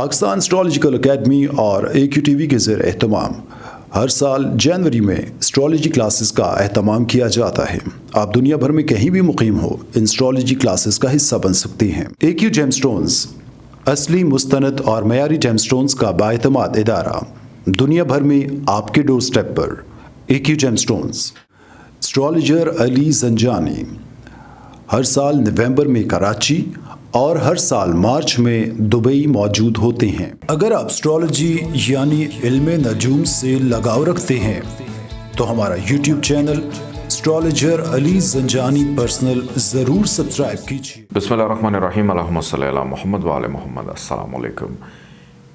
Pakistan astrological academy اور AQTV کے زیر اہتمام ہر سال جنوری میں اسٹرالوجی کلاسز کا اہتمام کیا جاتا ہے۔ آپ دنیا بھر میں کہیں بھی مقیم ہو ان اسٹرالوجی کلاسز کا حصہ بن سکتے ہیں۔ AQ جیم سٹونز اصلی مستند اور معیاری جیم سٹونز کا بااعتماد ادارہ، دنیا بھر میں آپ کے ڈور سٹیپ پر۔ AQ gem stones. اسٹرالوجر علی زنجانی ہر سال نومبر میں کراچی اور ہر سال مارچ میں دبئی موجود ہوتے ہیں۔ اگر آپ اسٹرالوجی یعنی علم نجوم سے لگاؤ رکھتے ہیں تو ہمارا YouTube چینل اسٹرالوجر علی زنجانی پرسنل ضرور سبسکرائب کیجیے۔ بسم اللہ الرحمن الرحیم، اللہم صلی علی محمد وعلی محمد۔ السلام علیکم۔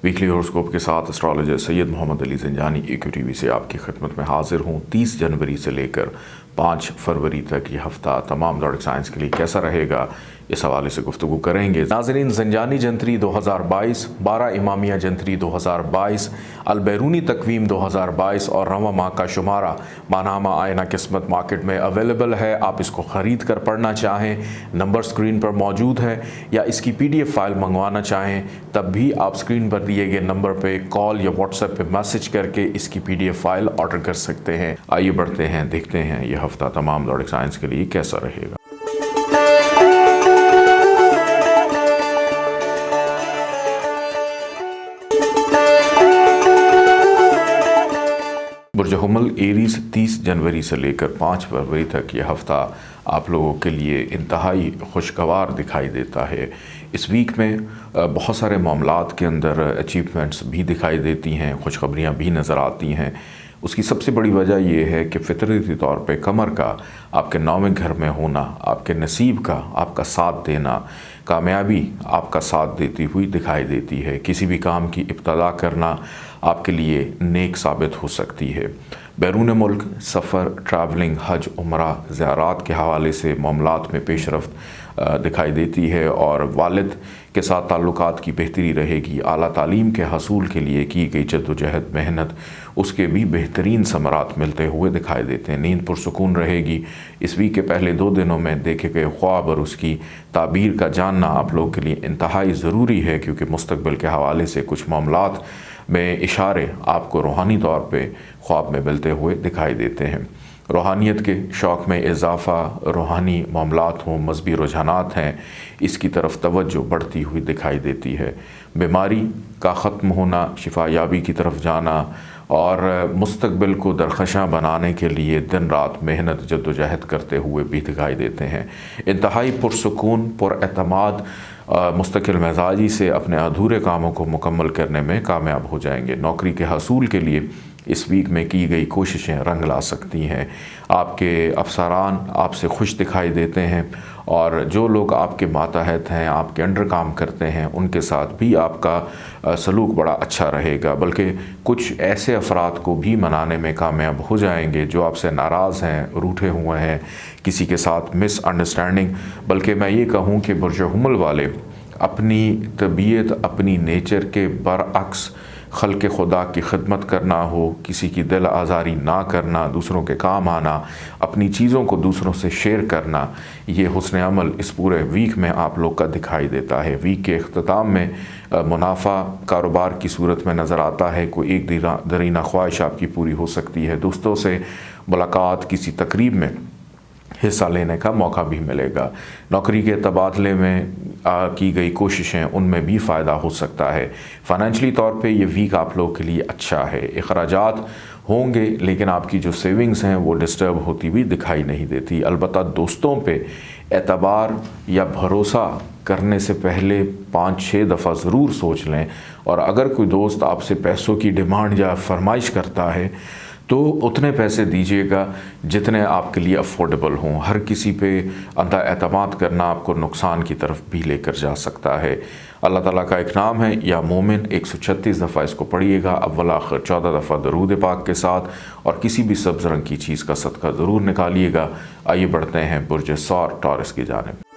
ویکلی ہوراسکوپ کے ساتھ اسٹرالوجر سید محمد علی زنجانی AQTV سے آپ کی خدمت میں حاضر ہوں۔ 30 جنوری سے لے کر 5 فروری تک یہ ہفتہ تمام زوڈک سائنس کے لیے کیسا رہے گا، اس حوالے سے گفتگو کریں گے۔ ناظرین، زنجانی جنتری 2022، 12 امامیہ جنتری 2022، البیرونی تقویم 2022 اور رواں ماہ کا شمارہ ماہنامہ آئینہ قسمت مارکیٹ میں اویلیبل ہے۔ آپ اس کو خرید کر پڑھنا چاہیں، نمبر سکرین پر موجود ہے، یا اس کی PDF فائل منگوانا چاہیں تب بھی آپ سکرین پر دیے گئے نمبر پہ کال یا واٹس ایپ پہ میسج کر کے اس کی PDF فائل آرڈر کر سکتے ہیں۔ آئیے بڑھتے ہیں، دیکھتے ہیں یہ ہفتہ تمام زوڈک سائنس کے لیے کیسا رہے گا۔ برج حمل ایریز 30 جنوری سے لے کر 5 فروری تک یہ ہفتہ آپ لوگوں کے لیے انتہائی خوشگوار دکھائی دیتا ہے۔ اس ویک میں بہت سارے معاملات کے اندر اچیومنٹس بھی دکھائی دیتی ہیں، خوشخبریاں بھی نظر آتی ہیں۔ اس کی سب سے بڑی وجہ یہ ہے کہ فطرتی طور پہ قمر کا آپ کے 9ویں گھر میں ہونا، آپ کے نصیب کا آپ کا ساتھ دینا، کامیابی آپ کا ساتھ دیتی ہوئی دکھائی دیتی ہے۔ کسی بھی کام کی ابتدا کرنا آپ کے لیے نیک ثابت ہو سکتی ہے۔ بیرون ملک سفر، ٹریولنگ، حج، عمرہ، زیارات کے حوالے سے معاملات میں پیش رفت دکھائی دیتی ہے، اور والد کے ساتھ تعلقات کی بہتری رہے گی۔ اعلیٰ تعلیم کے حصول کے لیے کی گئی جدوجہد، محنت، اس کے بھی بہترین ثمرات ملتے ہوئے دکھائی دیتے ہیں۔ نیند پرسکون رہے گی۔ اس ویک کے پہلے 2 دنوں میں دیکھے گئے خواب اور اس کی تعبیر کا جاننا آپ لوگوں کے لیے انتہائی ضروری ہے، کیونکہ مستقبل کے حوالے سے کچھ معاملات میں اشارے آپ کو روحانی طور پہ خواب میں ملتے ہوئے دکھائی دیتے ہیں۔ روحانیت کے شوق میں اضافہ، روحانی معاملات ہوں، مذہبی رجحانات ہیں، اس کی طرف توجہ بڑھتی ہوئی دکھائی دیتی ہے۔ بیماری کا ختم ہونا، شفا یابی کی طرف جانا اور مستقبل کو درخشاں بنانے کے لیے دن رات محنت جدوجہد کرتے ہوئے بھی دکھائی دیتے ہیں۔ انتہائی پرسکون، پر اعتماد، مستقل مزاجی سے اپنے ادھورے کاموں کو مکمل کرنے میں کامیاب ہو جائیں گے۔ نوکری کے حصول کے لیے اس ویک میں کی گئی کوششیں رنگ لا سکتی ہیں۔ آپ کے افسران آپ سے خوش دکھائی دیتے ہیں، اور جو لوگ آپ کے ماتحت ہیں، آپ کے انڈر کام کرتے ہیں، ان کے ساتھ بھی آپ کا سلوک بڑا اچھا رہے گا۔ بلکہ کچھ ایسے افراد کو بھی منانے میں کامیاب ہو جائیں گے جو آپ سے ناراض ہیں، روٹھے ہوئے ہیں، کسی کے ساتھ مس انڈرسٹینڈنگ۔ بلکہ میں یہ کہوں کہ برج حمل والے اپنی طبیعت، اپنی نیچر کے برعکس خلق خدا کی خدمت کرنا ہو، کسی کی دل آزاری نہ کرنا، دوسروں کے کام آنا، اپنی چیزوں کو دوسروں سے شیئر کرنا، یہ حسن عمل اس پورے ویک میں آپ لوگ کا دکھائی دیتا ہے۔ ویک کے اختتام میں منافع کاروبار کی صورت میں نظر آتا ہے۔ کوئی ایک درینہ خواہش آپ کی پوری ہو سکتی ہے۔ دوستوں سے ملاقات، کسی تقریب میں حصہ لینے کا موقع بھی ملے گا۔ نوکری کے تبادلے میں کی گئی کوششیں، ان میں بھی فائدہ ہو سکتا ہے۔ فائنینشلی طور پہ یہ ویک آپ لوگوں کے لیے اچھا ہے۔ اخراجات ہوں گے، لیکن آپ کی جو سیونگز ہیں وہ ڈسٹرب ہوتی ہوئی دکھائی نہیں دیتی۔ البتہ دوستوں پہ اعتبار یا بھروسہ کرنے سے پہلے 5-6 دفعہ ضرور سوچ لیں، اور اگر کوئی دوست آپ سے پیسوں کی ڈیمانڈ یا فرمائش کرتا ہے تو اتنے پیسے دیجیے گا جتنے آپ کے لیے افورڈیبل ہوں۔ ہر کسی پہ اندھا اعتماد کرنا آپ کو نقصان کی طرف بھی لے کر جا سکتا ہے۔ اللہ تعالیٰ کا ایک نام ہے یا مومن، 136 دفعہ اس کو پڑھیے گا، اول آخر 14 دفعہ درود پاک کے ساتھ، اور کسی بھی سبز رنگ کی چیز کا صدقہ ضرور نکالیے گا۔ آئیے بڑھتے ہیں برج ثور ٹورس کی جانب۔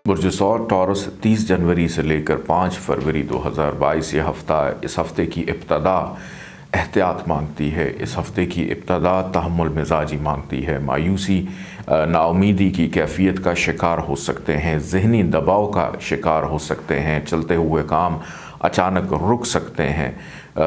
برج ثور ٹورس 30 جنوری سے لے کر 5 فروری 2022 یہ ہفتہ، اس ہفتے کی ابتدا احتیاط مانگتی ہے۔ اس ہفتے کی ابتدا تحمل مزاجی مانگتی ہے۔ مایوسی، نا امیدی کی کیفیت کا شکار ہو سکتے ہیں، ذہنی دباؤ کا شکار ہو سکتے ہیں، چلتے ہوئے کام اچانک رک سکتے ہیں،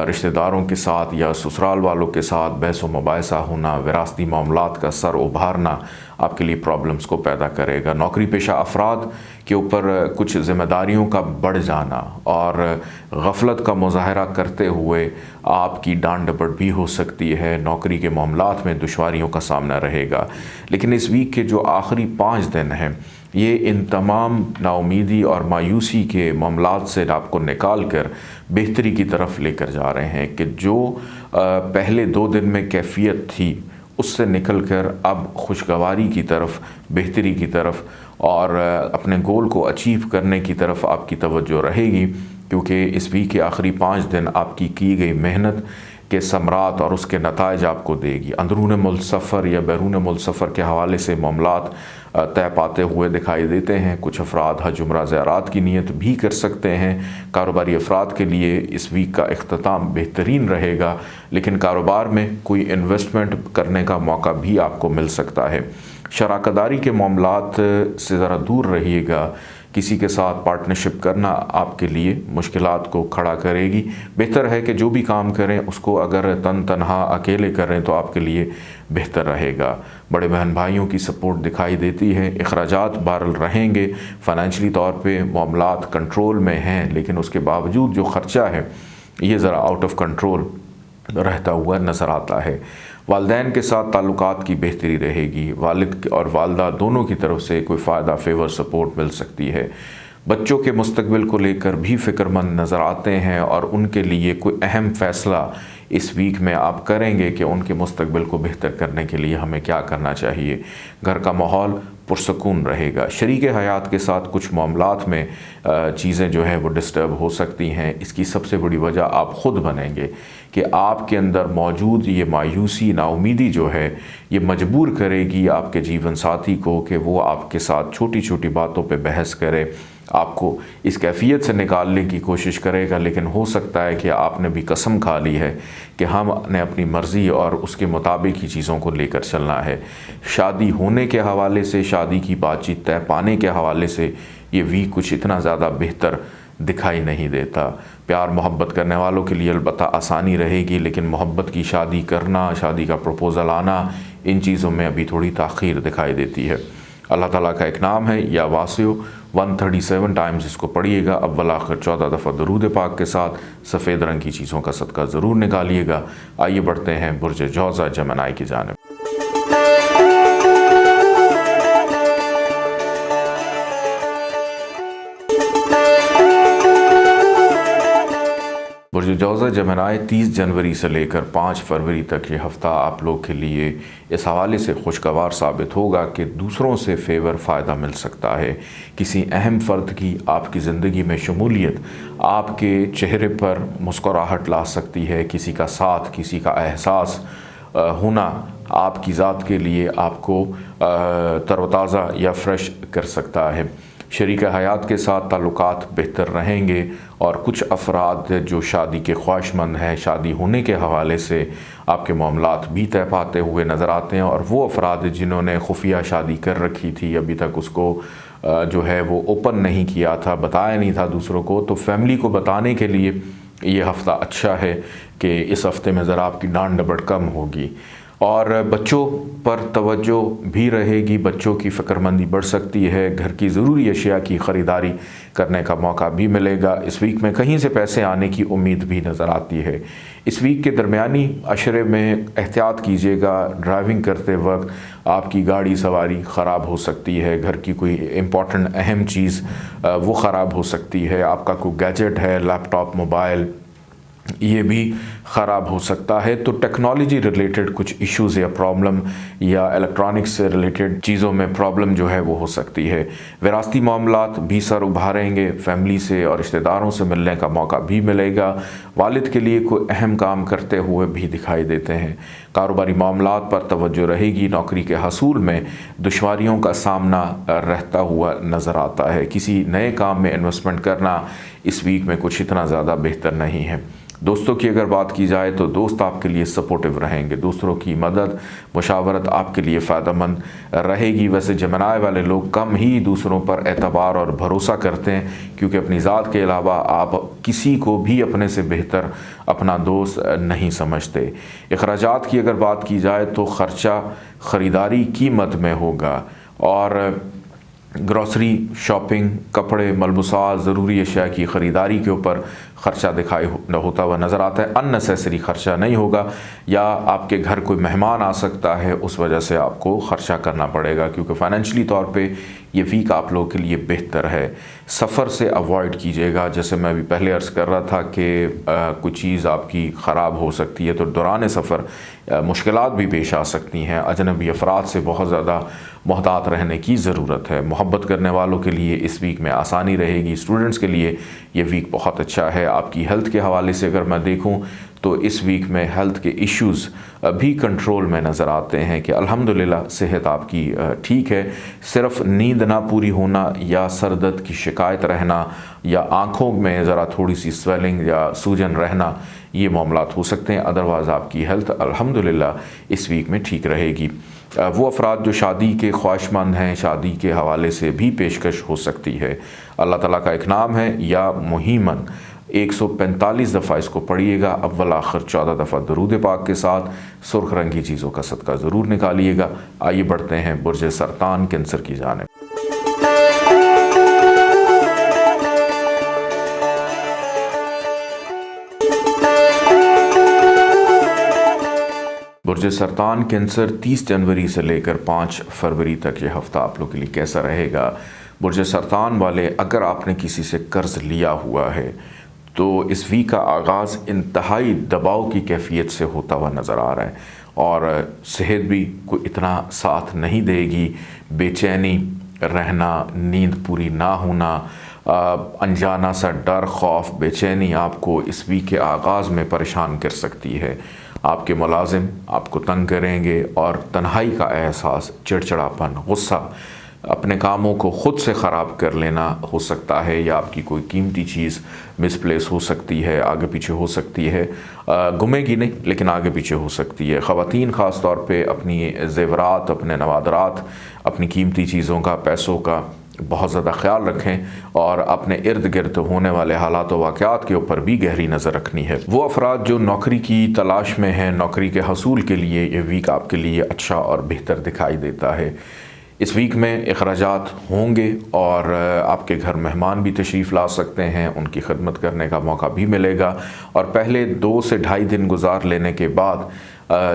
رشتہ داروں کے ساتھ یا سسرال والوں کے ساتھ بحث و مباحثہ ہونا، وراثتی معاملات کا سر ابھارنا آپ کے لیے پرابلمز کو پیدا کرے گا۔ نوکری پیشہ افراد کے اوپر کچھ ذمہ داریوں کا بڑھ جانا اور غفلت کا مظاہرہ کرتے ہوئے آپ کی ڈانٹ ڈپٹ بھی ہو سکتی ہے۔ نوکری کے معاملات میں دشواریوں کا سامنا رہے گا، لیکن اس ویک کے جو آخری 5 دن ہیں یہ ان تمام نا امیدی اور مایوسی کے معاملات سے آپ کو نکال کر بہتری کی طرف لے کر جا رہے ہیں، کہ جو پہلے 2 دن میں کیفیت تھی اس سے نکل کر اب خوشگواری کی طرف، بہتری کی طرف اور اپنے گول کو اچیو کرنے کی طرف آپ کی توجہ رہے گی، کیونکہ اس ویک کے آخری 5 دن آپ کی گئی محنت کے ثمرات اور اس کے نتائج آپ کو دے گی۔ اندرون ملک سفر یا بیرون ملک سفر کے حوالے سے معاملات طے پاتے ہوئے دکھائی دیتے ہیں۔ کچھ افراد حج عمرہ زیارات کی نیت بھی کر سکتے ہیں۔ کاروباری افراد کے لیے اس ویک کا اختتام بہترین رہے گا، لیکن کاروبار میں کوئی انویسٹمنٹ کرنے کا موقع بھی آپ کو مل سکتا ہے۔ شراکت داری کے معاملات سے ذرا دور رہیے گا، کسی کے ساتھ پارٹنرشپ کرنا آپ کے لیے مشکلات کو کھڑا کرے گی۔ بہتر ہے کہ جو بھی کام کریں اس کو اگر تنہا اکیلے کریں تو آپ کے لیے بہتر رہے گا۔ بڑے بہن بھائیوں کی سپورٹ دکھائی دیتی ہے، اخراجات بہرحال رہیں گے، فائنینشلی طور پہ معاملات کنٹرول میں ہیں، لیکن اس کے باوجود جو خرچہ ہے یہ ذرا آؤٹ آف کنٹرول رہتا ہوا نظر آتا ہے۔ والدین کے ساتھ تعلقات کی بہتری رہے گی، والد اور والدہ دونوں کی طرف سے کوئی فائدہ، فیور، سپورٹ مل سکتی ہے۔ بچوں کے مستقبل کو لے کر بھی فکر مند نظر آتے ہیں اور ان کے لیے کوئی اہم فیصلہ اس ویک میں آپ کریں گے کہ ان کے مستقبل کو بہتر کرنے کے لیے ہمیں کیا کرنا چاہیے۔ گھر کا ماحول پرسکون رہے گا۔ شریک حیات کے ساتھ کچھ معاملات میں چیزیں جو ہیں وہ ڈسٹرب ہو سکتی ہیں۔ اس کی سب سے بڑی وجہ آپ خود بنیں گے کہ آپ کے اندر موجود یہ مایوسی، نا امیدی جو ہے یہ مجبور کرے گی آپ کے جیون ساتھی کو کہ وہ آپ کے ساتھ چھوٹی چھوٹی باتوں پہ بحث کرے، آپ کو اس کیفیت سے نکالنے کی کوشش کرے گا، لیکن ہو سکتا ہے کہ آپ نے بھی قسم کھا لی ہے کہ ہم نے اپنی مرضی اور اس کے مطابق ہی چیزوں کو لے کر چلنا ہے۔ شادی ہونے کے حوالے سے، شادی کی بات چیت طے پانے کے حوالے سے یہ ویک کچھ اتنا زیادہ بہتر دکھائی نہیں دیتا۔ پیار محبت کرنے والوں کے لیے البتہ آسانی رہے گی، لیکن محبت کی شادی کرنا، شادی کا پروپوزل آنا، ان چیزوں میں ابھی تھوڑی تاخیر دکھائی دیتی ہے۔ اللہ تعالیٰ کا ایک نام ہے یا واسع، 137 ٹائمز اس کو پڑھیے گا، اول آخر 14 دفعہ درود پاک کے ساتھ۔ سفید رنگ کی چیزوں کا صدقہ ضرور نکالیے گا۔ آئیے بڑھتے ہیں برج جوزہ جمنائی کی جانب۔ برج جوزہ جمنائی 30 جنوری سے لے کر 5 فروری تک یہ ہفتہ آپ لوگ کے لیے اس حوالے سے خوشگوار ثابت ہوگا کہ دوسروں سے فیور، فائدہ مل سکتا ہے۔ کسی اہم فرد کی آپ کی زندگی میں شمولیت آپ کے چہرے پر مسکراہٹ لا سکتی ہے۔ کسی کا ساتھ، کسی کا احساس ہونا آپ کی ذات کے لیے آپ کو تر و تازہ یا فریش کر سکتا ہے۔ شریک حیات کے ساتھ تعلقات بہتر رہیں گے اور کچھ افراد جو شادی کے خواہش مند ہیں، شادی ہونے کے حوالے سے آپ کے معاملات بھی طے پاتے ہوئے نظر آتے ہیں، اور وہ افراد جنہوں نے خفیہ شادی کر رکھی تھی، ابھی تک اس کو جو ہے وہ اوپن نہیں کیا تھا، بتایا نہیں تھا دوسروں کو، تو فیملی کو بتانے کے لیے یہ ہفتہ اچھا ہے کہ اس ہفتے میں ذرا آپ کی ڈانٹ ڈپٹ کم ہوگی۔ اور بچوں پر توجہ بھی رہے گی، بچوں کی فکر مندی بڑھ سکتی ہے، گھر کی ضروری اشیاء کی خریداری کرنے کا موقع بھی ملے گا۔ اس ویک میں کہیں سے پیسے آنے کی امید بھی نظر آتی ہے۔ اس ویک کے درمیانی عشرے میں احتیاط کیجیے گا، ڈرائیونگ کرتے وقت آپ کی گاڑی سواری خراب ہو سکتی ہے، گھر کی کوئی امپورٹنٹ اہم چیز وہ خراب ہو سکتی ہے، آپ کا کوئی گیجٹ ہے، لیپ ٹاپ، موبائل، یہ بھی خراب ہو سکتا ہے۔ تو ٹیکنالوجی ریلیٹڈ کچھ ایشوز یا پرابلم یا الیکٹرانکس سے ریلیٹڈ چیزوں میں پرابلم جو ہے وہ ہو سکتی ہے۔ وراثتی معاملات بھی سر ابھاریں گے، فیملی سے اور رشتہ داروں سے ملنے کا موقع بھی ملے گا۔ والد کے لیے کوئی اہم کام کرتے ہوئے بھی دکھائی دیتے ہیں۔ کاروباری معاملات پر توجہ رہے گی، نوکری کے حصول میں دشواریوں کا سامنا رہتا ہوا نظر آتا ہے۔ کسی نئے کام میں انویسٹمنٹ کرنا اس ویک میں کچھ اتنا زیادہ بہتر نہیں ہے۔ دوستوں کی اگر بات کی جائے تو دوست آپ کے لیے سپورٹیو رہیں گے، دوسروں کی مدد مشاورت آپ کے لیے فائدہ مند رہے گی۔ ویسے جمنائی والے لوگ کم ہی دوسروں پر اعتبار اور بھروسہ کرتے ہیں، کیونکہ اپنی ذات کے علاوہ آپ کسی کو بھی اپنے سے بہتر اپنا دوست نہیں سمجھتے۔ اخراجات کی اگر بات کی جائے تو خرچہ خریداری قیمت میں ہوگا، اور گروسری، شاپنگ، کپڑے، ملبوسات، ضروری اشیاء کی خریداری کے اوپر خرچہ دکھائی ہوتا ہوا نظر آتا ہے۔ ان نیسیسری خرچہ نہیں ہوگا، یا آپ کے گھر کوئی مہمان آ سکتا ہے اس وجہ سے آپ کو خرچہ کرنا پڑے گا، کیونکہ فائنینشلی طور پہ یہ ویک آپ لوگوں کے لیے بہتر ہے۔ سفر سے اوائڈ کیجیے گا، جیسے میں ابھی پہلے عرض کر رہا تھا کہ کوئی چیز آپ کی خراب ہو سکتی ہے، تو دوران سفر مشکلات بھی پیش آ سکتی ہیں۔ اجنبی افراد سے بہت زیادہ محتاط رہنے کی ضرورت ہے۔ محبت کرنے والوں کے لیے اس ویک میں آسانی رہے گی۔ اسٹوڈنٹس کے لیے یہ ویک بہت اچھا ہے۔ آپ کی ہیلتھ کے حوالے سے اگر میں دیکھوں تو اس ویک میں ہیلتھ کے ایشوز بھی کنٹرول میں نظر آتے ہیں کہ الحمدللہ صحت آپ کی ٹھیک ہے۔ صرف نیند نہ پوری ہونا یا سر درد کی شکایت رہنا یا آنکھوں میں ذرا تھوڑی سی سویلنگ یا سوجن رہنا، یہ معاملات ہو سکتے ہیں۔ ادروائز آپ کی ہیلتھ الحمدللہ اس ویک میں ٹھیک رہے گی۔ وہ افراد جو شادی کے خواہش مند ہیں، شادی کے حوالے سے بھی پیشکش ہو سکتی ہے۔ اللہ تعالیٰ کا ایک نام ہے یا مہیمن، 145 دفعہ اس کو پڑھیے گا، اول آخر 14 دفعہ درود پاک کے ساتھ۔ سرخ رنگی چیزوں کا صدقہ ضرور نکالیے گا۔ آئیے بڑھتے ہیں برج سرطان کینسر کی جانب۔ برج سرطان کینسر 30 جنوری سے لے کر 5 فروری تک یہ ہفتہ آپ لوگ کے لیے کیسا رہے گا؟ برج سرطان والے، اگر آپ نے کسی سے قرض لیا ہوا ہے تو اس ویک کا آغاز انتہائی دباؤ کی کیفیت سے ہوتا ہوا نظر آ رہا ہے، اور صحت بھی کوئی اتنا ساتھ نہیں دے گی۔ بے چینی رہنا، نیند پوری نہ ہونا، انجانا سا ڈر، خوف، بے چینی آپ کو اس ویک کے آغاز میں پریشان کر سکتی ہے۔ آپ کے ملازم آپ کو تنگ کریں گے، اور تنہائی کا احساس، چڑچڑاپن، غصہ، اپنے کاموں کو خود سے خراب کر لینا ہو سکتا ہے، یا آپ کی کوئی قیمتی چیز مس پلیس ہو سکتی ہے، آگے پیچھے ہو سکتی ہے۔ گمے گی نہیں لیکن آگے پیچھے ہو سکتی ہے۔ خواتین خاص طور پہ اپنی زیورات، اپنے نوادرات، اپنی قیمتی چیزوں کا، پیسوں کا بہت زیادہ خیال رکھیں، اور اپنے ارد گرد ہونے والے حالات و واقعات کے اوپر بھی گہری نظر رکھنی ہے۔ وہ افراد جو نوکری کی تلاش میں ہیں، نوکری کے حصول کے لیے یہ ویک آپ کے لیے اچھا اور بہتر دکھائی دیتا ہے۔ اس ویک میں اخراجات ہوں گے، اور آپ کے گھر مہمان بھی تشریف لا سکتے ہیں، ان کی خدمت کرنے کا موقع بھی ملے گا، اور پہلے 2 سے 2.5 دن گزار لینے کے بعد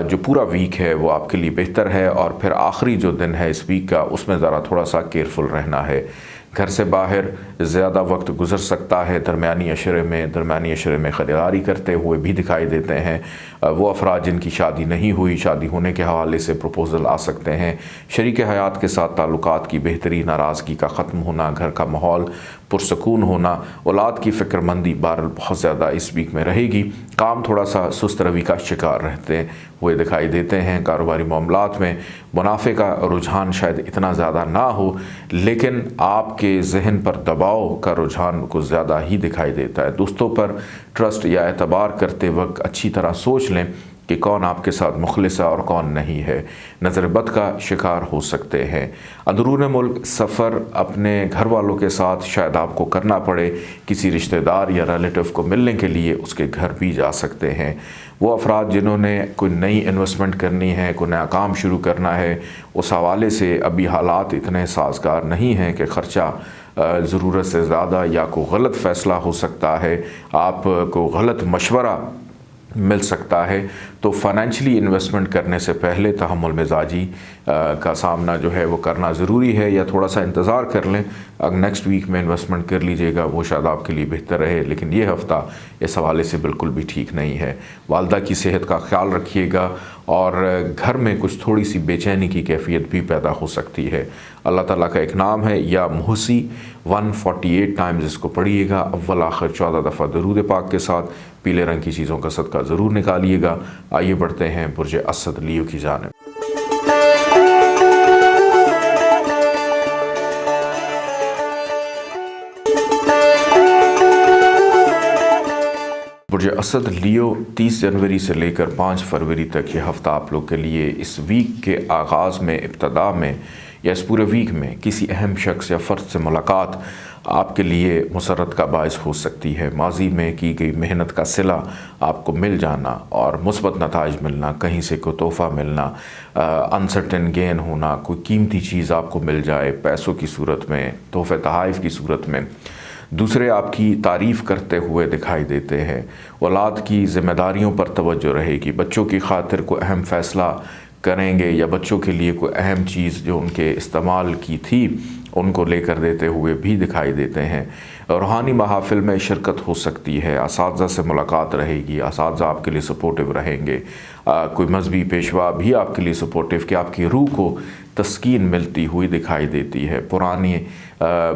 جو پورا ویک ہے وہ آپ کے لیے بہتر ہے، اور پھر آخری جو دن ہے اس ویک کا، اس میں ذرا تھوڑا سا کیئرفل رہنا ہے۔ گھر سے باہر زیادہ وقت گزر سکتا ہے، درمیانی عشرے میں خریداری کرتے ہوئے بھی دکھائی دیتے ہیں۔ وہ افراد جن کی شادی نہیں ہوئی، شادی ہونے کے حوالے سے پروپوزل آ سکتے ہیں۔ شریک حیات کے ساتھ تعلقات کی بہتری، ناراضگی کا ختم ہونا، گھر کا ماحول پرسکون ہونا، اولاد کی فکر مندی بہرحال بہت زیادہ اس ویک میں رہے گی۔ کام تھوڑا سا سست روی کا شکار رہتے ہوئے دکھائی دیتے ہیں۔ کاروباری معاملات میں منافع کا رجحان شاید اتنا زیادہ نہ ہو، لیکن آپ کے ذہن پر دباؤ کا رجحان کچھ زیادہ ہی دکھائی دیتا ہے۔ دوستوں پر ٹرسٹ یا اعتبار کرتے وقت اچھی طرح سوچ لیں کہ کون آپ کے ساتھ مخلص ہے اور کون نہیں ہے۔ نظر بد کا شکار ہو سکتے ہیں۔ اندرون ملک سفر اپنے گھر والوں کے ساتھ شاید آپ کو کرنا پڑے، کسی رشتہ دار یا ریلیٹو کو ملنے کے لیے اس کے گھر بھی جا سکتے ہیں۔ وہ افراد جنہوں نے کوئی نئی انویسٹمنٹ کرنی ہے، کوئی نیا کام شروع کرنا ہے، اس حوالے سے ابھی حالات اتنے سازگار نہیں ہیں کہ خرچہ ضرورت سے زیادہ یا کوئی غلط فیصلہ ہو سکتا ہے، آپ کو غلط مشورہ مل سکتا ہے۔ تو فائنینشلی انویسٹمنٹ کرنے سے پہلے تحمل مزاجی کا سامنا جو ہے وہ کرنا ضروری ہے، یا تھوڑا سا انتظار کر لیں، اگر نیکسٹ ویک میں انویسٹمنٹ کر لیجئے گا، وہ شاید آپ کے لیے بہتر رہے۔ لیکن یہ ہفتہ اس حوالے سے بالکل بھی ٹھیک نہیں ہے۔ والدہ کی صحت کا خیال رکھیے گا، اور گھر میں کچھ تھوڑی سی بے چینی کی کیفیت بھی پیدا ہو سکتی ہے۔ اللہ تعالیٰ کا ایک نام ہے یا محسی، 148 ٹائمز اس کو پڑھیے گا، اول آخر 14 دفعہ درود پاک کے ساتھ۔ پیلے رنگ کی چیزوں کا صدقہ ضرور نکالیے گا۔ آئیے بڑھتے ہیں برج اسد لیو کی جانب۔ برج اسد لیو 30 جنوری سے لے کر 5 فروری تک یہ ہفتہ آپ لوگ کے لیے اس ویک کے آغاز میں، ابتدا میں یا اس پورے ویک میں کسی اہم شخص یا فرد سے ملاقات آپ کے لیے مسرت کا باعث ہو سکتی ہے۔ ماضی میں کی گئی محنت کا صلہ آپ کو مل جانا اور مثبت نتائج ملنا، کہیں سے کوئی تحفہ ملنا، انسرٹن گین ہونا، کوئی قیمتی چیز آپ کو مل جائے پیسوں کی صورت میں، تحفے تحائف کی صورت میں، دوسرے آپ کی تعریف کرتے ہوئے دکھائی دیتے ہیں۔ اولاد کی ذمہ داریوں پر توجہ رہے گی، بچوں کی خاطر کوئی اہم فیصلہ کریں گے یا بچوں کے لیے کوئی اہم چیز جو ان کے استعمال کی تھی ان کو لے کر دیتے ہوئے بھی دکھائی دیتے ہیں۔ روحانی محافل میں شرکت ہو سکتی ہے، اساتذہ سے ملاقات رہے گی، اساتذہ آپ کے لیے سپورٹیو رہیں گے، کوئی مذہبی پیشوا بھی آپ کے لیے سپورٹیو کہ آپ کی روح کو تسکین ملتی ہوئی دکھائی دیتی ہے۔ پرانی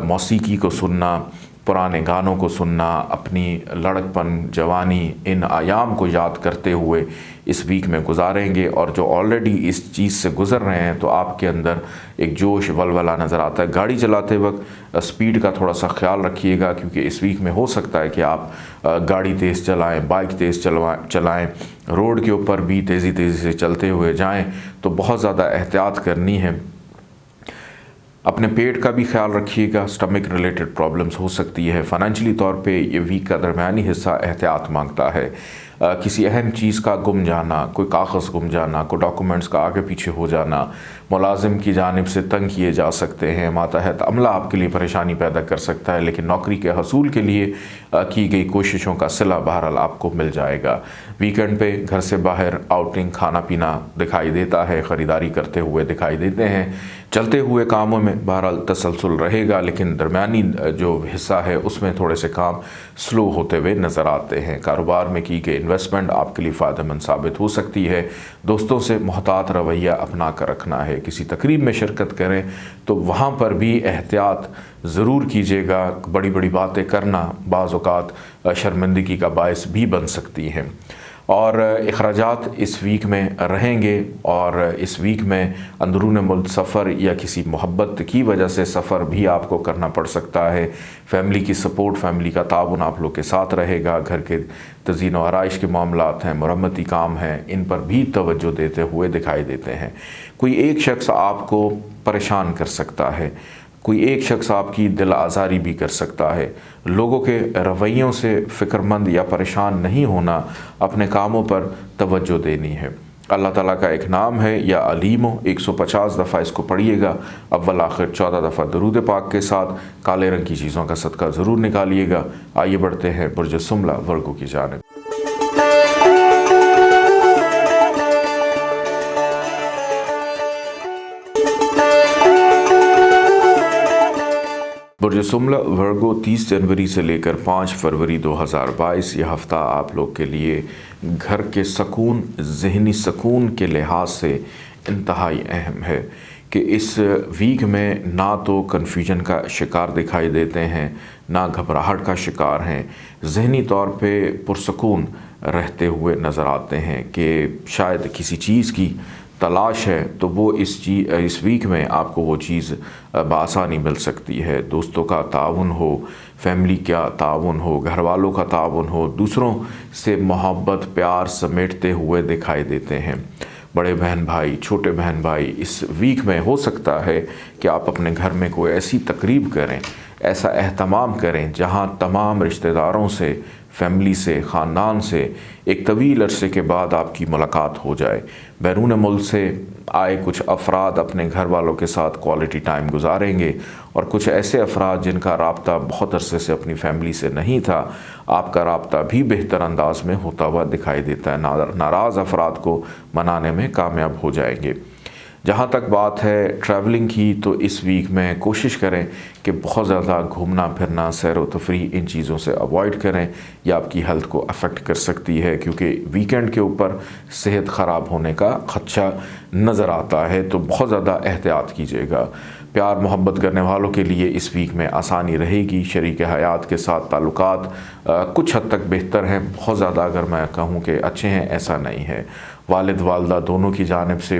موسیقی کو سننا، پرانے گانوں کو سننا، اپنی لڑکپن، جوانی، ان ایام کو یاد کرتے ہوئے اس ویک میں گزاریں گے، اور جو آلریڈی اس چیز سے گزر رہے ہیں تو آپ کے اندر ایک جوش ولولہ نظر آتا ہے۔ گاڑی چلاتے وقت اسپیڈ کا تھوڑا سا خیال رکھیے گا، کیونکہ اس ویک میں ہو سکتا ہے کہ آپ گاڑی تیز چلائیں، بائک تیز چلائیں، روڈ کے اوپر بھی تیزی سے چلتے ہوئے جائیں، تو بہت زیادہ احتیاط کرنی ہے۔ اپنے پیٹ کا بھی خیال رکھیے گا، سٹمک ریلیٹڈ پرابلمز ہو سکتی ہے۔ فائنینشلی طور پہ یہ ویک کا درمیانی حصہ احتیاط مانگتا ہے۔ کسی اہم چیز کا گم جانا، کوئی کاغذ گم جانا، کوئی ڈاکومنٹس کا آگے پیچھے ہو جانا، ملازم کی جانب سے تنگ کیے جا سکتے ہیں، ماتحت عملہ آپ کے لیے پریشانی پیدا کر سکتا ہے، لیکن نوکری کے حصول کے لیے کی گئی کوششوں کا صلہ بہرحال آپ کو مل جائے گا۔ ویکنڈ پہ گھر سے باہر آؤٹنگ، کھانا پینا دکھائی دیتا ہے، خریداری کرتے ہوئے دکھائی دیتے ہیں۔ چلتے ہوئے کاموں میں بہرحال تسلسل رہے گا، لیکن درمیانی جو حصہ ہے اس میں تھوڑے سے کام سلو ہوتے ہوئے نظر آتے ہیں۔ کاروبار میں کی گئی انویسٹمنٹ آپ کے لیے فائدہ مند ثابت ہو سکتی ہے۔ دوستوں سے محتاط رویہ اپنا کر رکھنا ہے۔ کسی تقریب میں شرکت کریں تو وہاں پر بھی احتیاط ضرور کیجیے گا۔ بڑی بڑی باتیں کرنا بعض اوقات شرمندگی کا باعث بھی بن سکتی ہیں۔ اور اخراجات اس ویک میں رہیں گے، اور اس ویک میں اندرون ملک سفر یا کسی محبت کی وجہ سے سفر بھی آپ کو کرنا پڑ سکتا ہے۔ فیملی کی سپورٹ، فیملی کا تعاون آپ لوگ کے ساتھ رہے گا۔ گھر کے تزئین و آرائش کے معاملات ہیں، مرمتی کام ہیں، ان پر بھی توجہ دیتے ہوئے دکھائی دیتے ہیں۔ کوئی ایک شخص آپ کو پریشان کر سکتا ہے، کوئی ایک شخص آپ کی دل آزاری بھی کر سکتا ہے۔ لوگوں کے رویوں سے فکر مند یا پریشان نہیں ہونا، اپنے کاموں پر توجہ دینی ہے۔ اللہ تعالیٰ کا ایک نام ہے یا علیم، 150 دفعہ اس کو پڑھیے گا، اول آخر 14 دفعہ درود پاک کے ساتھ۔ کالے رنگ کی چیزوں کا صدقہ ضرور نکالیے گا۔ آئیے بڑھتے ہیں برج سملہ ورگو کی جانب۔ برج سملہ ورگو 30 جنوری سے لے کر 5 فروری 2022 یہ ہفتہ آپ لوگ کے لیے گھر کے سکون، ذہنی سکون کے لحاظ سے انتہائی اہم ہے کہ اس ویک میں نہ تو کنفیوژن کا شکار دکھائی دیتے ہیں، نہ گھبراہٹ کا شکار ہیں، ذہنی طور پہ پرسکون رہتے ہوئے نظر آتے ہیں کہ شاید کسی چیز کی تلاش ہے تو وہ اس ویک میں آپ کو وہ چیز بآسانی مل سکتی ہے۔ دوستوں کا تعاون ہو، فیملی کا تعاون ہو، گھر والوں کا تعاون ہو، دوسروں سے محبت پیار سمیٹتے ہوئے دکھائی دیتے ہیں۔ بڑے بہن بھائی، چھوٹے بہن بھائی، اس ویک میں ہو سکتا ہے کہ آپ اپنے گھر میں کوئی ایسی تقریب کریں، ایسا اہتمام کریں جہاں تمام رشتہ داروں سے، فیملی سے، خاندان سے ایک طویل عرصے کے بعد آپ کی ملاقات ہو جائے۔ بیرون ملک سے آئے کچھ افراد اپنے گھر والوں کے ساتھ کوالٹی ٹائم گزاریں گے، اور کچھ ایسے افراد جن کا رابطہ بہت عرصے سے اپنی فیملی سے نہیں تھا، آپ کا رابطہ بھی بہتر انداز میں ہوتا ہوا دکھائی دیتا ہے۔ ناراض افراد کو منانے میں کامیاب ہو جائیں گے۔ جہاں تک بات ہے ٹریولنگ کی، تو اس ویک میں کوشش کریں کہ بہت زیادہ گھومنا پھرنا، سیر و تفریح، ان چیزوں سے اوائڈ کریں، یہ آپ کی ہیلتھ کو افیکٹ کر سکتی ہے، کیونکہ ویکنڈ کے اوپر صحت خراب ہونے کا خدشہ نظر آتا ہے، تو بہت زیادہ احتیاط کیجیے گا۔ پیار محبت کرنے والوں کے لیے اس ویک میں آسانی رہے گی۔ شریک حیات کے ساتھ تعلقات کچھ حد تک بہتر ہیں، بہت زیادہ اگر میں کہوں کہ اچھے ہیں ایسا نہیں ہے۔ والد والدہ دونوں کی جانب سے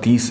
30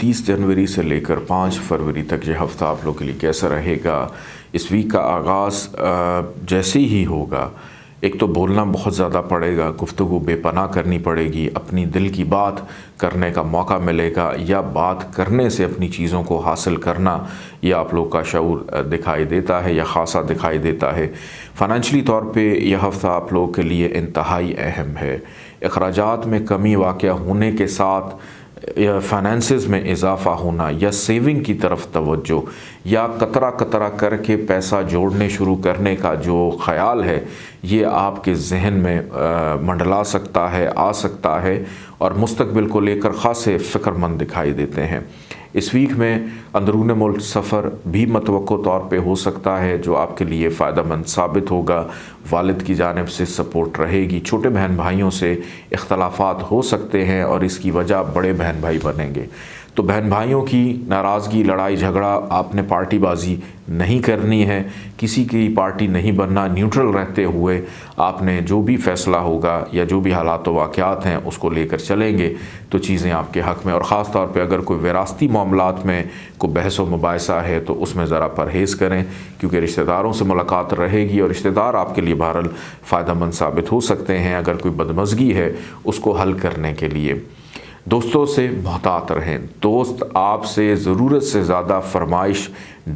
30 جنوری سے لے کر 5 فروری تک یہ ہفتہ آپ لوگوں کے لیے کیسا رہے گا؟ اس ویک کا آغاز جیسے ہی ہوگا، ایک تو بولنا بہت زیادہ پڑے گا، گفتگو بے پناہ کرنی پڑے گی، اپنی دل کی بات کرنے کا موقع ملے گا، یا بات کرنے سے اپنی چیزوں کو حاصل کرنا یہ آپ لوگ کا شعور دکھائی دیتا ہے یا خاصا دکھائی دیتا ہے۔ فائنینشلی طور پہ یہ ہفتہ آپ لوگوں کے لیے انتہائی اہم ہے۔ اخراجات میں کمی واقع ہونے کے ساتھ یا فائنینسز میں اضافہ ہونا یا سیونگ کی طرف توجہ یا قطرہ قطرہ کر کے پیسہ جوڑنے شروع کرنے کا جو خیال ہے یہ آپ کے ذہن میں منڈلا سکتا ہے، آ سکتا ہے، اور مستقبل کو لے کر خاصے فکر مند دکھائی دیتے ہیں۔ اس ویک میں اندرون ملک سفر بھی متوقع طور پہ ہو سکتا ہے جو آپ کے لیے فائدہ مند ثابت ہوگا۔ والد کی جانب سے سپورٹ رہے گی، چھوٹے بہن بھائیوں سے اختلافات ہو سکتے ہیں اور اس کی وجہ بڑے بہن بھائی بنیں گے، تو بہن بھائیوں کی ناراضگی، لڑائی جھگڑا آپ نے پارٹی بازی نہیں کرنی ہے، کسی کی پارٹی نہیں بننا، نیوٹرل رہتے ہوئے آپ نے جو بھی فیصلہ ہوگا یا جو بھی حالات و واقعات ہیں اس کو لے کر چلیں گے تو چیزیں آپ کے حق میں، اور خاص طور پہ اگر کوئی وراثتی معاملات میں کوئی بحث و مباحثہ ہے تو اس میں ذرا پرہیز کریں، کیونکہ رشتہ داروں سے ملاقات رہے گی اور رشتہ دار آپ کے لیے بہرحال فائدہ مند ثابت ہو سکتے ہیں اگر کوئی بدمزگی ہے اس کو حل کرنے کے لیے۔ دوستوں سے محتاط رہیں، دوست آپ سے ضرورت سے زیادہ فرمائش،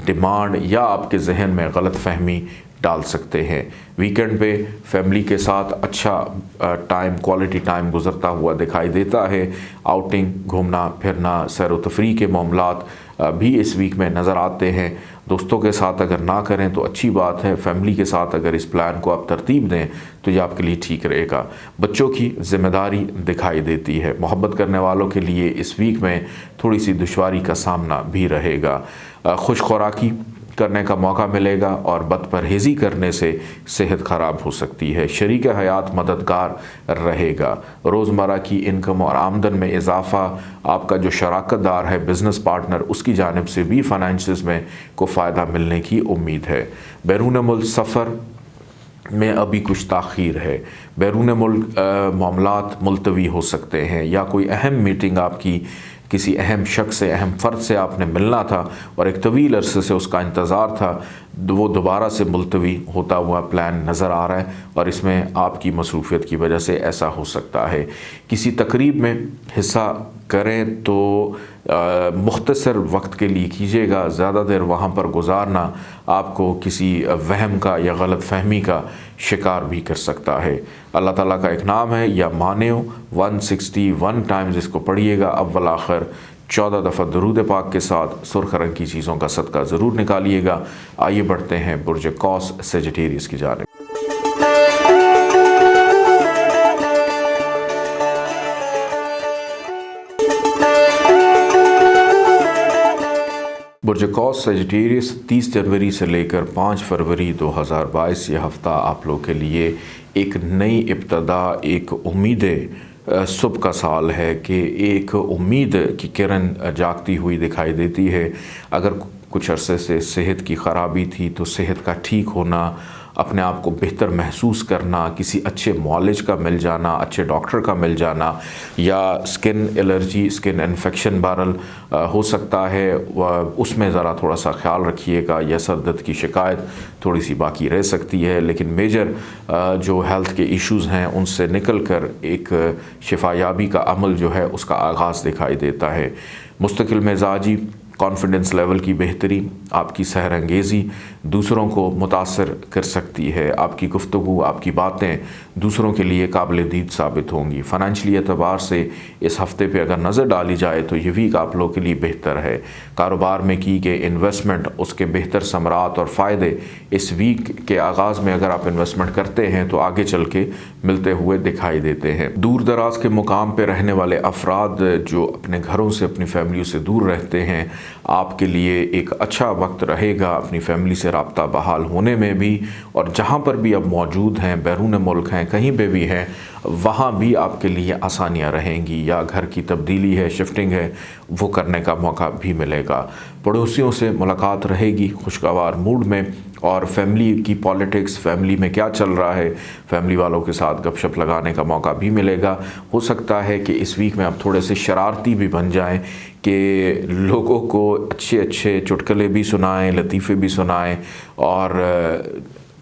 ڈیمانڈ یا آپ کے ذہن میں غلط فہمی ڈال سکتے ہیں۔ ویکنڈ پہ فیملی کے ساتھ اچھا ٹائم، کوالٹی ٹائم گزرتا ہوا دکھائی دیتا ہے۔ آؤٹنگ، گھومنا پھرنا، سیر و تفریح کے معاملات بھی اس ویک میں نظر آتے ہیں۔ دوستوں کے ساتھ اگر نہ کریں تو اچھی بات ہے، فیملی کے ساتھ اگر اس پلان کو آپ ترتیب دیں تو یہ آپ کے لیے ٹھیک رہے گا۔ بچوں کی ذمہ داری دکھائی دیتی ہے، محبت کرنے والوں کے لیے اس ویک میں تھوڑی سی دشواری کا سامنا بھی رہے گا۔ خوش خوراکی کرنے کا موقع ملے گا اور بد پرہیزی کرنے سے صحت خراب ہو سکتی ہے۔ شریک حیات مددگار رہے گا۔ روزمرہ کی انکم اور آمدن میں اضافہ، آپ کا جو شراکت دار ہے، بزنس پارٹنر، اس کی جانب سے بھی فائنینسز میں کو فائدہ ملنے کی امید ہے۔ بیرون ملک سفر میں ابھی کچھ تاخیر ہے، بیرون ملک معاملات ملتوی ہو سکتے ہیں، یا کوئی اہم میٹنگ آپ کی کسی اہم شخص سے، اہم فرد سے آپ نے ملنا تھا اور ایک طویل عرصے سے اس کا انتظار تھا، وہ دوبارہ سے ملتوی ہوتا ہوا پلان نظر آ رہا ہے اور اس میں آپ کی مصروفیت کی وجہ سے ایسا ہو سکتا ہے۔ کسی تقریب میں حصہ کریں تو مختصر وقت کے لیے کیجیے گا، زیادہ دیر وہاں پر گزارنا آپ کو کسی وہم کا یا غلط فہمی کا شکار بھی کر سکتا ہے۔ اللہ تعالیٰ کا ایک نام ہے یا مانیو، 161 ٹائمز اس کو پڑھیے گا، اول آخر 14 دفعہ درود پاک کے ساتھ سرخ رنگ کی چیزوں کا صدقہ ضرور نکالیے گا۔ آئیے بڑھتے ہیں برج قوس سیجیٹیریس کی جانب۔ برج قوس سیجیٹیریس 30 جنوری سے لے کر 5 فروری 2022 یہ ہفتہ آپ لوگ کے لیے ایک نئی ابتدا، ایک امید صبح کا سال ہے کہ ایک امید کی کرن جاگتی ہوئی دکھائی دیتی ہے۔ اگر کچھ عرصے سے صحت کی خرابی تھی تو صحت کا ٹھیک ہونا، اپنے آپ کو بہتر محسوس کرنا، کسی اچھے معالج کا مل جانا، اچھے ڈاکٹر کا مل جانا، یا سکن الرجی، سکن انفیکشن بہرحال ہو سکتا ہے، اس میں ذرا تھوڑا سا خیال رکھیے گا، یا سر درد کی شکایت تھوڑی سی باقی رہ سکتی ہے، لیکن میجر جو ہیلتھ کے ایشوز ہیں ان سے نکل کر ایک شفا یابی کا عمل جو ہے اس کا آغاز دکھائی دیتا ہے۔ مستقل مزاجی، کانفیڈنس لیول کی بہتری، آپ کی سحر انگیزی دوسروں کو متاثر کر سکتی ہے، آپ کی گفتگو، آپ کی باتیں دوسروں کے لیے قابل دید ثابت ہوں گی۔ فائنینشلی اعتبار سے اس ہفتے پہ اگر نظر ڈالی جائے تو یہ ویک آپ لوگوں کے لیے بہتر ہے۔ کاروبار میں کی گئی انویسٹمنٹ، اس کے بہتر ثمرات اور فائدے اس ویک کے آغاز میں اگر آپ انویسٹمنٹ کرتے ہیں تو آگے چل کے ملتے ہوئے دکھائی دیتے ہیں۔ دور دراز کے مقام پہ رہنے والے افراد جو اپنے گھروں سے، اپنی فیملیوں سے دور رہتے ہیں، آپ کے لیے ایک اچھا وقت رہے گا اپنی فیملی سے رابطہ بحال ہونے میں بھی، اور جہاں پر بھی اب موجود ہیں، بیرون ملک ہیں، کہیں پہ بھی ہیں، وہاں بھی آپ کے لیے آسانیاں رہیں گی، یا گھر کی تبدیلی ہے، شفٹنگ ہے، وہ کرنے کا موقع بھی ملے گا۔ پڑوسیوں سے ملاقات رہے گی، خوشگوار موڈ میں اور فیملی کی پالیٹکس، فیملی میں کیا چل رہا ہے، فیملی والوں کے ساتھ گپ شپ لگانے کا موقع بھی ملے گا۔ ہو سکتا ہے کہ اس ویک میں آپ تھوڑے سے شرارتی بھی بن جائیں کہ لوگوں کو اچھے اچھے چٹکلے بھی سنائیں، لطیفے بھی سنائیں، اور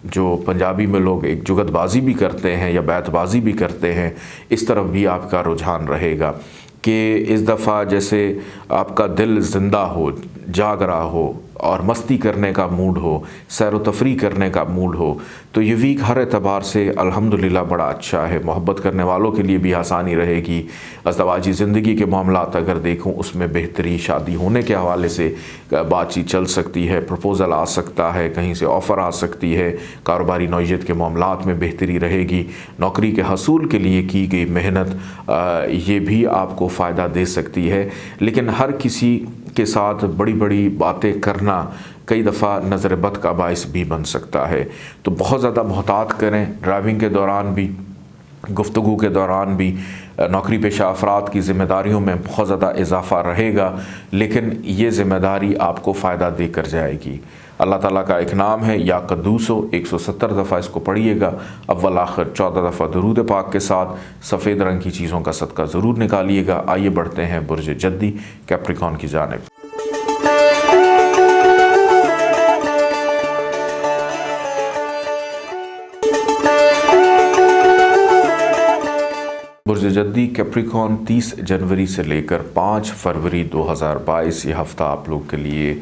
جو پنجابی میں لوگ ایک جگت بازی بھی کرتے ہیں یا بیت بازی بھی کرتے ہیں، اس طرف بھی آپ کا رجحان رہے گا کہ اس دفعہ جیسے آپ کا دل زندہ ہو، جاگ رہا ہو اور مستی کرنے کا موڈ ہو، سیر و تفریح کرنے کا موڈ ہو، تو یہ ویک ہر اعتبار سے الحمدللہ بڑا اچھا ہے۔ محبت کرنے والوں کے لیے بھی آسانی رہے گی، ازدواجی زندگی کے معاملات اگر دیکھوں اس میں بہتری، شادی ہونے کے حوالے سے بات چیت چل سکتی ہے، پروپوزل آ سکتا ہے، کہیں سے آفر آ سکتی ہے، کاروباری نوعیت کے معاملات میں بہتری رہے گی، نوکری کے حصول کے لیے کی گئی محنت یہ بھی آپ کو فائدہ دے سکتی ہے۔ لیکن ہر کسی کے ساتھ بڑی بڑی باتیں کرنا کئی دفعہ نظر بد کا باعث بھی بن سکتا ہے، تو بہت زیادہ محتاط کریں۔ ڈرائیونگ کے دوران بھی، گفتگو کے دوران بھی، نوکری پیشہ افراد کی ذمہ داریوں میں بہت زیادہ اضافہ رہے گا، لیکن یہ ذمہ داری آپ کو فائدہ دے کر جائے گی۔ اللہ تعالیٰ کا ایک نام ہے یا قدوسو، 170 دفعہ اس کو پڑھیے گا، اول آخر 14 دفعہ درود پاک کے ساتھ سفید رنگ کی چیزوں کا صدقہ ضرور نکالیے گا۔ آئیے بڑھتے ہیں برج جدی کیپریکون کی جانب۔ برج جدی کیپریکون 30 جنوری سے لے کر 5 فروری 2022 یہ ہفتہ آپ لوگ کے لیے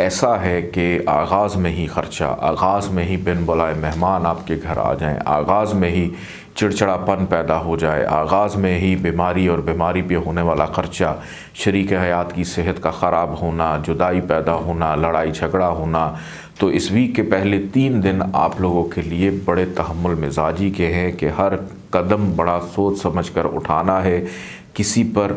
ایسا ہے کہ آغاز میں ہی خرچہ، آغاز میں ہی بن بلائے مہمان آپ کے گھر آ جائیں، آغاز میں ہی چڑچڑا پن پیدا ہو جائے، آغاز میں ہی بیماری اور بیماری پہ ہونے والا خرچہ، شریک حیات کی صحت کا خراب ہونا، جدائی پیدا ہونا، لڑائی جھگڑا ہونا، تو اس ویک کے پہلے 3 دن آپ لوگوں کے لیے بڑے تحمل مزاجی کے ہیں کہ ہر قدم بڑا سوچ سمجھ کر اٹھانا ہے، کسی پر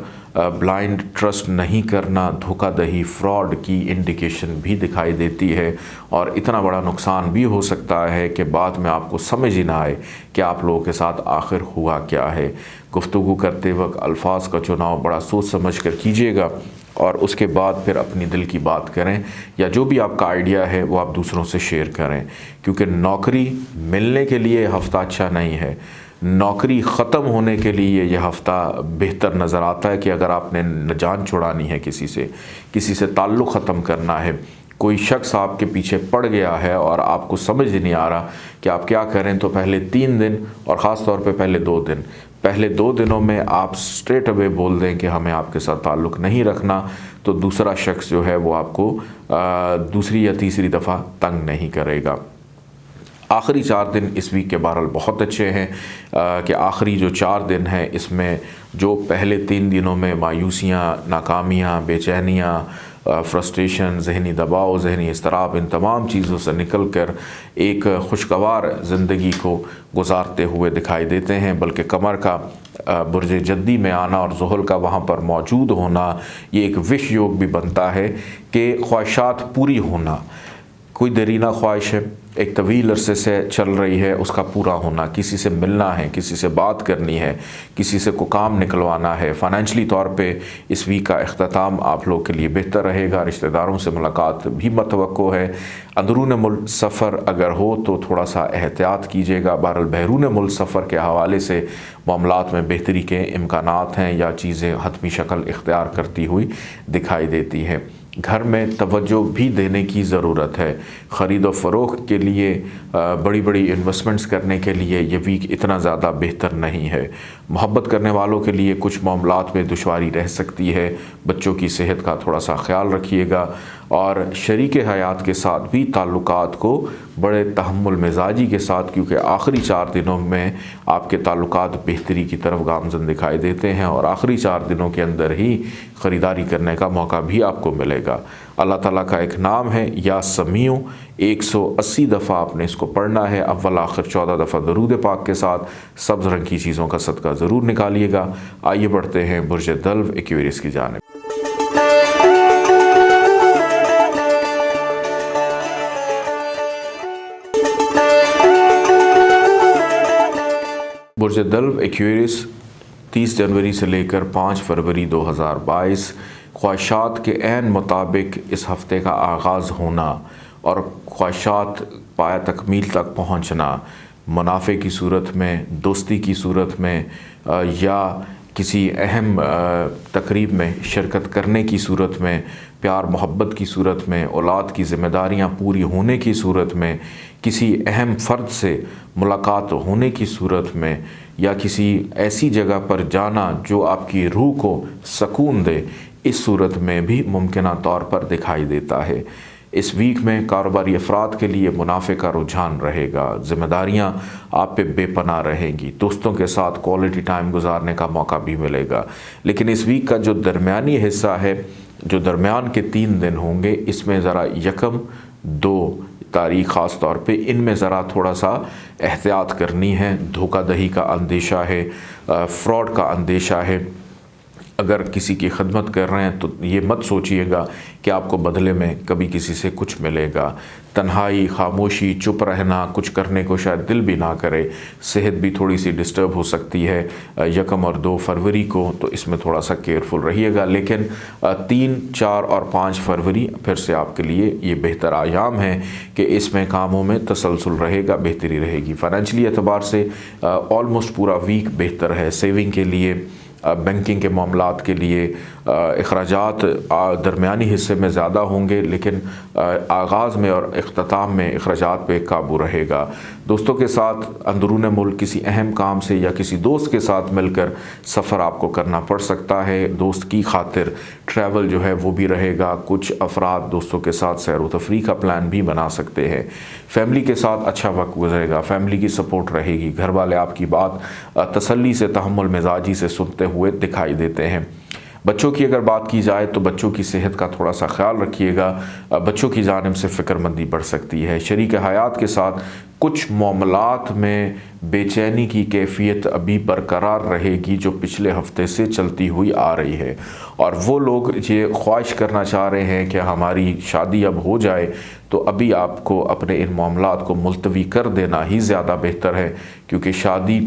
بلائنڈ ٹرسٹ نہیں کرنا، دھوکہ دہی، فراڈ کی انڈیکیشن بھی دکھائی دیتی ہے، اور اتنا بڑا نقصان بھی ہو سکتا ہے کہ بعد میں آپ کو سمجھ ہی نہ آئے کہ آپ لوگوں کے ساتھ آخر ہوا کیا ہے۔ گفتگو کرتے وقت الفاظ کا چناؤ بڑا سوچ سمجھ کر کیجیے گا، اور اس کے بعد پھر اپنی دل کی بات کریں، یا جو بھی آپ کا آئیڈیا ہے وہ آپ دوسروں سے شیئر کریں، کیونکہ نوکری ملنے کے لیے ہفتہ اچھا نہیں ہے، نوکری ختم ہونے کے لیے یہ ہفتہ بہتر نظر آتا ہے کہ اگر آپ نے جان چھڑانی ہے، کسی سے تعلق ختم کرنا ہے، کوئی شخص آپ کے پیچھے پڑ گیا ہے اور آپ کو سمجھ نہیں آ رہا کہ آپ کیا کریں، تو پہلے 3 دن اور خاص طور پہ پہلے 2 دنوں میں آپ سٹریٹ اوے بول دیں کہ ہمیں آپ کے ساتھ تعلق نہیں رکھنا، تو دوسرا شخص جو ہے وہ آپ کو دوسری یا تیسری دفعہ تنگ نہیں کرے گا۔ آخری 4 دن اس ویک کے بہرحال بہت اچھے ہیں کہ آخری جو 4 دن ہیں اس میں جو پہلے 3 دنوں میں مایوسیاں، ناکامیاں، بے چینیاں، فرسٹریشن، ذہنی دباؤ، ذہنی اضطراب، ان تمام چیزوں سے نکل کر ایک خوشگوار زندگی کو گزارتے ہوئے دکھائی دیتے ہیں، بلکہ قمر کا برج جدی میں آنا اور زحل کا وہاں پر موجود ہونا یہ ایک وش یوگ بھی بنتا ہے کہ خواہشات پوری ہونا، کوئی دیرینہ خواہش ہے، ایک طویل عرصے سے چل رہی ہے، اس کا پورا ہونا، کسی سے ملنا ہے، کسی سے بات کرنی ہے، کسی سے کوئی کام نکلوانا ہے، فائنینشلی طور پہ اس ویک کا اختتام آپ لوگ کے لیے بہتر رہے گا، رشتہ داروں سے ملاقات بھی متوقع ہے، اندرون ملک سفر اگر ہو تو تھوڑا سا احتیاط کیجیے گا، بہرحال بیرون ملک سفر کے حوالے سے معاملات میں بہتری کے امکانات ہیں یا چیزیں حتمی شکل اختیار کرتی ہوئی دکھائی دیتی ہیں۔ گھر میں توجہ بھی دینے کی ضرورت ہے، خرید و فروخت کے لیے بڑی بڑی انویسٹمنٹس کرنے کے لیے یہ ویک اتنا زیادہ بہتر نہیں ہے، محبت کرنے والوں کے لیے کچھ معاملات میں دشواری رہ سکتی ہے، بچوں کی صحت کا تھوڑا سا خیال رکھیے گا، اور شریک حیات کے ساتھ بھی تعلقات کو بڑے تحمل مزاجی کے ساتھ، کیونکہ آخری 4 دنوں میں آپ کے تعلقات بہتری کی طرف گامزن دکھائی دیتے ہیں، اور آخری 4 دنوں کے اندر ہی خریداری کرنے کا موقع بھی آپ کو ملے گا۔ اللہ تعالیٰ کا ایک نام ہے یا سمیع، 180 دفعہ آپ نے اس کو پڑھنا ہے، اول آخر 14 دفعہ درود پاک کے ساتھ سبز رنگ کی چیزوں کا صدقہ ضرور نکالیے گا۔ آئیے بڑھتے ہیں برج دلو ایکویریس کی جانب۔ برج دلو ایکویریس 30 جنوری سے لے کر 5 فروری 2022 خواہشات کے عین مطابق اس ہفتے کا آغاز ہونا، اور خواہشات پایہ تکمیل تک پہنچنا، منافع کی صورت میں، دوستی کی صورت میں، یا کسی اہم تقریب میں شرکت کرنے کی صورت میں، پیار محبت کی صورت میں، اولاد کی ذمہ داریاں پوری ہونے کی صورت میں، کسی اہم فرد سے ملاقات ہونے کی صورت میں، یا کسی ایسی جگہ پر جانا جو آپ کی روح کو سکون دے، اس صورت میں بھی ممکنہ طور پر دکھائی دیتا ہے۔ اس ویک میں کاروباری افراد کے لیے منافع کا رجحان رہے گا، ذمہ داریاں آپ پہ بے پناہ رہیں گی، دوستوں کے ساتھ کوالٹی ٹائم گزارنے کا موقع بھی ملے گا۔ لیکن اس ویک کا جو درمیانی حصہ ہے، جو درمیان کے 3 دن ہوں گے، اس میں ذرا 1، 2 تاریخ خاص طور پہ ان میں ذرا تھوڑا سا احتیاط کرنی ہے۔ دھوکہ دہی کا اندیشہ ہے، فراڈ کا اندیشہ ہے۔ اگر کسی کی خدمت کر رہے ہیں تو یہ مت سوچئے گا کہ آپ کو بدلے میں کبھی کسی سے کچھ ملے گا۔ تنہائی، خاموشی، چپ رہنا، کچھ کرنے کو شاید دل بھی نہ کرے، صحت بھی تھوڑی سی ڈسٹرب ہو سکتی ہے 1 اور 2 فروری کو، تو اس میں تھوڑا سا کیئرفل رہیے گا۔ لیکن 3، 4 اور 5 فروری پھر سے آپ کے لیے یہ بہتر ایام ہیں کہ اس میں کاموں میں تسلسل رہے گا، بہتری رہے گی۔ فائنینشلی اعتبار سے آلموسٹ پورا ویک بہتر ہے۔ سیونگ کے لیے، بینکنگ کے معاملات کے لیے اخراجات درمیانی حصے میں زیادہ ہوں گے، لیکن آغاز میں اور اختتام میں اخراجات پہ قابو رہے گا۔ دوستوں کے ساتھ اندرون ملک کسی اہم کام سے یا کسی دوست کے ساتھ مل کر سفر آپ کو کرنا پڑ سکتا ہے، دوست کی خاطر ٹریول جو ہے وہ بھی رہے گا۔ کچھ افراد دوستوں کے ساتھ سیر و تفریح کا پلان بھی بنا سکتے ہیں۔ فیملی کے ساتھ اچھا وقت گزرے گا، فیملی کی سپورٹ رہے گی، گھر والے آپ کی بات تسلی سے، تحمل مزاجی سے سنتے ہوئے دکھائی دیتے ہیں۔ بچوں کی اگر بات کی جائے تو بچوں کی صحت کا تھوڑا سا خیال رکھیے گا، بچوں کی جانب سے فکر مندی بڑھ سکتی ہے۔ شریک حیات کے ساتھ کچھ معاملات میں بے چینی کی کیفیت ابھی برقرار رہے گی جو پچھلے ہفتے سے چلتی ہوئی آ رہی ہے، اور وہ لوگ یہ خواہش کرنا چاہ رہے ہیں کہ ہماری شادی اب ہو جائے، تو ابھی آپ کو اپنے ان معاملات کو ملتوی کر دینا ہی زیادہ بہتر ہے، کیونکہ شادی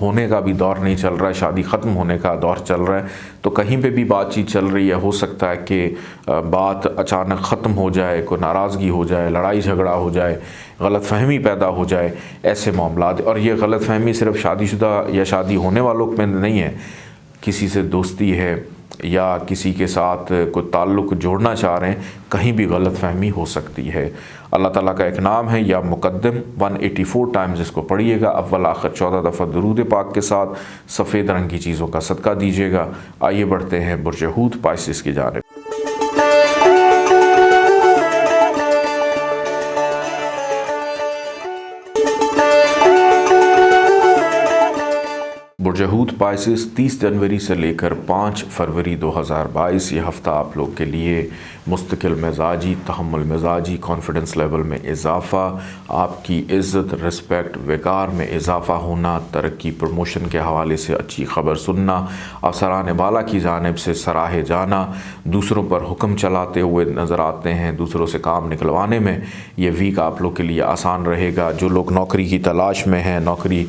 ہونے کا بھی دور نہیں چل رہا ہے، شادی ختم ہونے کا دور چل رہا ہے۔ تو کہیں پہ بھی بات چیت چل رہی ہے، ہو سکتا ہے کہ بات اچانک ختم ہو جائے، کوئی ناراضگی ہو جائے، لڑائی جھگڑا ہو جائے، غلط فہمی پیدا ہو جائے، ایسے معاملات۔ اور یہ غلط فہمی صرف شادی شدہ یا شادی ہونے والوں میں نہیں ہے، کسی سے دوستی ہے یا کسی کے ساتھ کوئی تعلق جوڑنا چاہ رہے ہیں، کہیں بھی غلط فہمی ہو سکتی ہے۔ اللہ تعالیٰ کا ایک نام ہے یا مقدم، 184 ٹائمز اس کو پڑھیے گا، اول آخر 14 دفعہ درود پاک کے ساتھ سفید رنگ کی چیزوں کا صدقہ دیجیے گا۔ آئیے بڑھتے ہیں برج حوت پائسس کی جانب۔ برج حوت پائسس 30 جنوری سے لے کر 5 فروری 2022 یہ ہفتہ آپ لوگ کے لیے مستقل مزاجی، تحمل مزاجی، کانفیڈنس لیول میں اضافہ، آپ کی عزت، رسپیکٹ، وقار میں اضافہ ہونا، ترقی پروموشن کے حوالے سے اچھی خبر سننا، افسران بالا کی جانب سے سراہے جانا، دوسروں پر حکم چلاتے ہوئے نظر آتے ہیں، دوسروں سے کام نکلوانے میں یہ ویک آپ لوگ کے لیے آسان رہے گا۔ جو لوگ نوکری کی تلاش میں ہیں، نوکری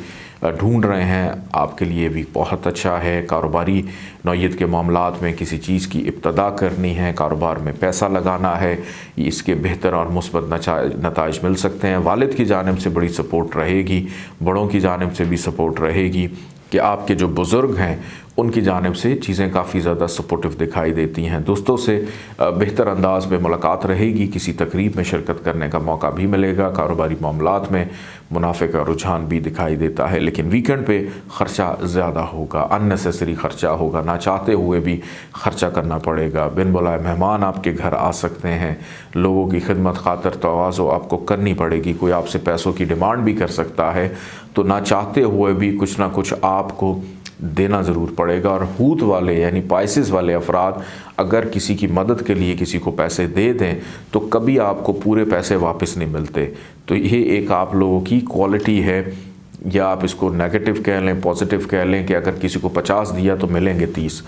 ڈھونڈ رہے ہیں، آپ کے لیے بھی بہت اچھا ہے۔ کاروباری نوعیت کے معاملات میں کسی چیز کی ابتدا کرنی ہے، کاروبار میں پیسہ لگانا ہے، اس کے بہتر اور مثبت نتائج مل سکتے ہیں۔ والد کی جانب سے بڑی سپورٹ رہے گی، بڑوں کی جانب سے بھی سپورٹ رہے گی کہ آپ کے جو بزرگ ہیں ان کی جانب سے چیزیں کافی زیادہ سپورٹیو دکھائی دیتی ہیں۔ دوستوں سے بہتر انداز میں ملاقات رہے گی، کسی تقریب میں شرکت کرنے کا موقع بھی ملے گا، کاروباری معاملات میں منافع کا رجحان بھی دکھائی دیتا ہے۔ لیکن ویکنڈ پہ خرچہ زیادہ ہوگا، ان نیسیسری خرچہ ہوگا، نہ چاہتے ہوئے بھی خرچہ کرنا پڑے گا۔ بن بلائے مہمان آپ کے گھر آ سکتے ہیں، لوگوں کی خدمت خاطر تواضع آپ کو کرنی پڑے گی، کوئی آپ سے پیسوں کی ڈیمانڈ بھی کر سکتا ہے، تو نہ چاہتے ہوئے بھی کچھ نہ کچھ آپ کو دینا ضرور پڑے گا۔ اور حوت والے یعنی پائسس والے افراد اگر کسی کی مدد کے لیے کسی کو پیسے دے دیں تو کبھی آپ کو پورے پیسے واپس نہیں ملتے، تو یہ ایک آپ لوگوں کی کوالٹی ہے، یا آپ اس کو نیگیٹو کہہ لیں، پازیٹیو کہہ لیں کہ اگر کسی کو 50 دیا تو ملیں گے 30،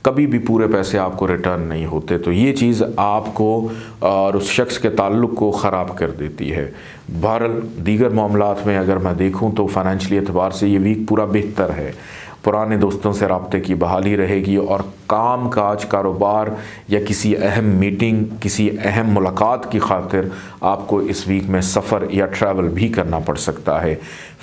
کبھی بھی پورے پیسے آپ کو ریٹرن نہیں ہوتے، تو یہ چیز آپ کو اور اس شخص کے تعلق کو خراب کر دیتی ہے۔ بہرحال دیگر معاملات میں اگر میں دیکھوں تو فائنینشلی اعتبار سے یہ ویک پورا بہتر ہے، پرانے دوستوں سے رابطے کی بحالی رہے گی، اور کام کاج، کاروبار یا کسی اہم میٹنگ، کسی اہم ملاقات کی خاطر آپ کو اس ویک میں سفر یا ٹریول بھی کرنا پڑ سکتا ہے۔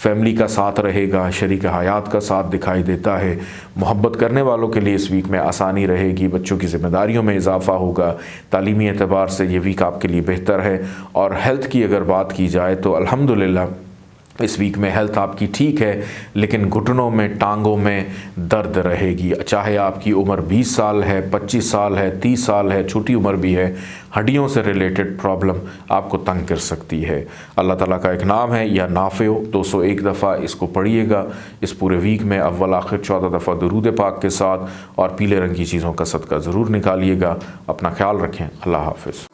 فیملی کا ساتھ رہے گا، شریک حیات کا ساتھ دکھائی دیتا ہے۔ محبت کرنے والوں کے لیے اس ویک میں آسانی رہے گی، بچوں کی ذمہ داریوں میں اضافہ ہوگا، تعلیمی اعتبار سے یہ ویک آپ کے لیے بہتر ہے۔ اور ہیلتھ کی اگر بات کی جائے تو الحمدللہ اس ویک میں ہیلتھ آپ کی ٹھیک ہے، لیکن گھٹنوں میں، ٹانگوں میں درد رہے گی، چاہے آپ کی عمر 20 سال ہے، 25 سال ہے، 30 سال ہے، چھوٹی عمر بھی ہے، ہڈیوں سے ریلیٹڈ پرابلم آپ کو تنگ کر سکتی ہے۔ اللہ تعالیٰ کا ایک نام ہے یا نافع، 201 دفعہ اس کو پڑھیے گا اس پورے ویک میں، اول آخر 14 دفعہ درود پاک کے ساتھ، اور پیلے رنگ کی چیزوں کا صدقہ ضرور نکالیے گا۔ اپنا خیال رکھیں، اللہ حافظ۔